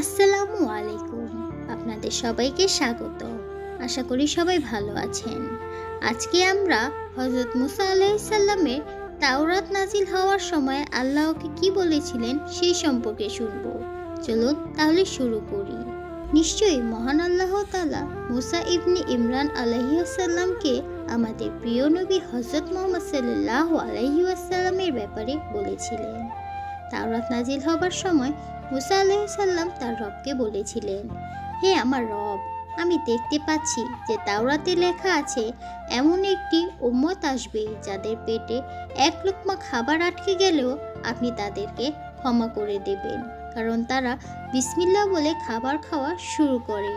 আসসালামু আলাইকুম। আপনাদের সবাইকে স্বাগত। আশা করি সবাই ভালো আছেন। আজকে আমরা হযরত মুসা আলাইহিস সালামের তাওরাত নাজিল হওয়ার সময় আল্লাহকে কি বলেছিলেন সেই সম্পর্কে শুনব। চলুন তাহলে শুরু করি। নিশ্চয়ই মহান আল্লাহ তাআলা মুসা ইবনে ইমরান আলাইহিস সালামকে আমাদের প্রিয় নবী হযরত মুহাম্মদ সাল্লাল্লাহু আলাইহি ওয়াসাল্লামের ব্যাপারে বলেছিলেন। তাওরাত নাজিল হবার সময় মুসা আলাইহিস সালাম তার রবকে বলেছিলেন, হে আমার রব, আমি দেখতে পাচ্ছি যে তাওরাতে লেখা আছে এমন একটি উম্মত আসবে যাদের পেটে এক লোকমা খাবার আটকে গেলেও আপনি তাদেরকে ক্ষমা করে দেবেন, কারণ তারা বিসমিল্লাহ বলে খাবার খাওয়া শুরু করে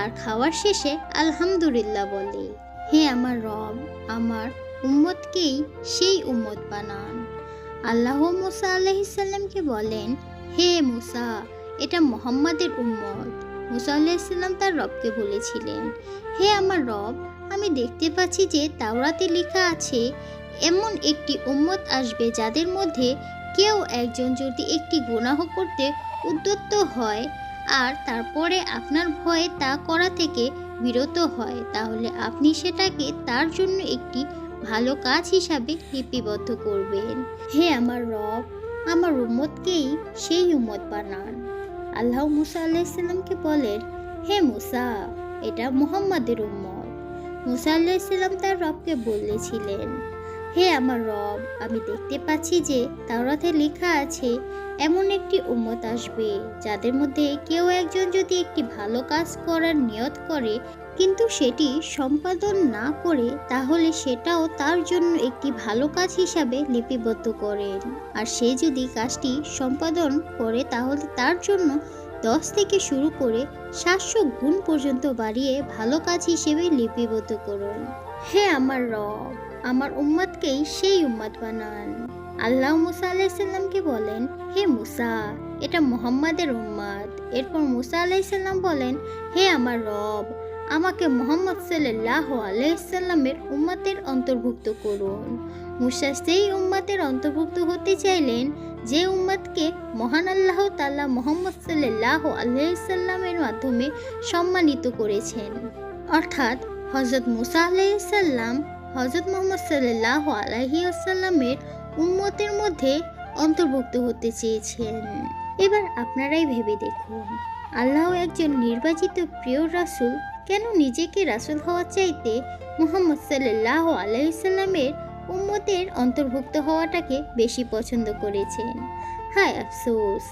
আর খাওয়ার শেষে আলহামদুলিল্লাহ বলে। হে আমার রব, আমার উম্মতকেই সেই উম্মত বানান। আল্লাহ মুসা আলাইহিস সালামকে বলেন, হে মুসা, এটা মুহাম্মাদের উম্মত। মুসা আলাইহিস সালাম তার রবকে বলেছিলেন, হে আমার রব, আমি দেখতে পাচ্ছি যে তাওরাতে লেখা আছে এমন একটি উম্মত আসবে যাদের মধ্যে কেউ একজন যদি একটি গুনাহ করতে উদ্যত হয় আর তারপরে আপনার ভয়ে তা করা থেকে বিরত হয়, তাহলে আপনি সেটাকে তার জন্য একটি ভালো কাজ হিসাবে লিপিবদ্ধ করবেন। হে আমার রব, আমার উম্মতকেই সেই উম্মত বানান। আল্লাহ মুসা আলাইহিস সালামকে বলেন, হে মুসা, এটা মুহাম্মাদের উম্মত। মুসা আলাইহিস সালাম তার রবকে বলেছিলেন, হে আমার রব, আমি দেখতে পাচ্ছি যে তাওরাতে লেখা আছে এমন একটি উম্মত আসবে যাদের মধ্যে কেউ একজন যদি একটি ভালো কাজ করার নিয়ত করে কিন্তু সেটি সম্পাদন না করে, তাহলে সেটাও তার জন্য একটি ভালো কাজ হিসাবে লিপিবদ্ধ করেন, আর সে যদি কাজটি সম্পাদন করে তাহলে তার জন্য 10 থেকে শুরু করে 700 গুণ পর্যন্ত বাড়িয়ে ভালো কাজ হিসেবে লিপিবদ্ধ করুন। হে আমার রব, আমার উম্মতকেই সেই উম্মত বানান। আল্লাহ মুসা আলাইহিস সালামকে বলেন, হে মুসা, এটা মুহাম্মাদের উম্মত। এরপর মুসা আলাইহিস সালাম বলেন, হে আমার রব, আমাকে মুহাম্মদ সাল্লাল্লাহু আলাইহি সাল্লামের উম্মতের অন্তর্ভুক্ত করুন। মুসা সেই উম্মতের অন্তর্ভুক্ত হতে চাইলেন যে উম্মতকে মহান আল্লাহ তাআলা মুহাম্মদ সাল্লাল্লাহু আলাইহি সাল্লামের মাধ্যমে সম্মানিত করেছেন, অর্থাৎ হযরত মুসা আলাইহিস সালাম হযরত মুহাম্মদ সাল্লাল্লাহু আলাইহি ওয়াসাল্লামের উম্মতের মধ্যে অন্তর্ভুক্ত হতে চেয়েছেন। এবার আপনারাই ভেবে দেখুন, আল্লাহ একজন নির্বাচিত প্রিয় রাসূল কেন নিজেকে রাসূল হওয়ার চাইতে মুহাম্মদ সাল্লাল্লাহু আলাইহি সাল্লামের উম্মতের অন্তর্ভুক্ত হওয়াটাকে বেশি পছন্দ করেছেন। হায় আফসোস,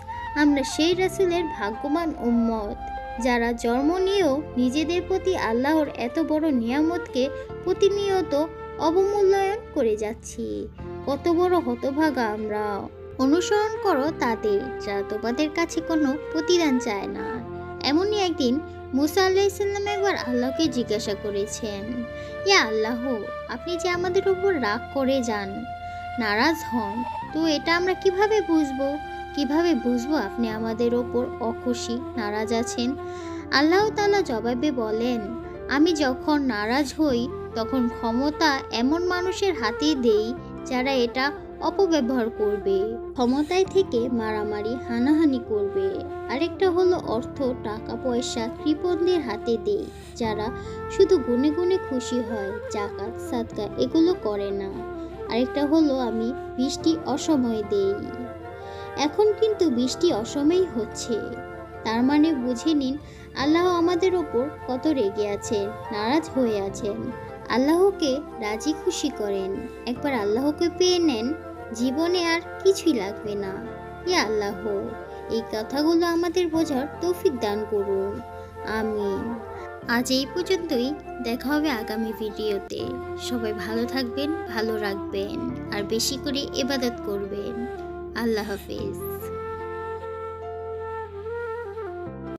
আমরা সেই রাসূলের ভাগ্যবান উম্মত যারা জন্ম নিয়েও নিজেদের প্রতি আল্লাহর এত বড় নিয়ামতকে প্রতিনিয়ত অবমূল্যায়ন করে যাচ্ছি। কত বড় হতভাগা আমরা। অনুসরণ করো তাদের যারা তোমাদের কাছে কোনো প্রতিদান চায় না। এমনই একদিন মুসা আলাইহিস সালাম একবার আল্লাহকে জিজ্ঞাসা করেছেন, ইয়া আল্লাহ, আপনি যে আমাদের উপর রাগ করে যান, নারাজ হন, তো এটা আমরা কিভাবে বুঝবো আপনি আমাদের ওপর অখুশি, নারাজ আছেন? আল্লাহ তাআলা জবাবে বলেন, আমি যখন নারাজ হই তখন ক্ষমতা এমন মানুষের হাতে দেই যারা এটা অপব্যবহার করবে, ক্ষমতায় থেকে মারামারি হানাহানি করবে। আরেকটা হলো অর্থ, টাকা পয়সা কৃপণদের হাতে দেই যারা শুধু গুনে গুনে খুশি হয়, যাকাত সাদকা এগুলো করে না। আরেকটা হলো আমি বৃষ্টি অসময়ে দেই। এখন কিন্তু বৃষ্টি অসময়েই হচ্ছে, তার মানে বুঝে নিন আল্লাহ আমাদের ওপর কত রেগে আছেন, নারাজ হয়ে আছেন। আল্লাহকে রাজি খুশি করেন, একবার আল্লাহকে পেয়ে নেন, জীবনে আর কিছুই লাগবে না। ইয়া আল্লাহ, এই কথাগুলো আমাদের বোঝার তৌফিক দান করুন, আমিন। আজ এই পর্যন্তই, দেখা হবে আগামী ভিডিওতে। সবাই ভালো থাকবেন, ভালো রাখবেন আর বেশি করে ইবাদত করবেন। আল্লাহ হাফেজ।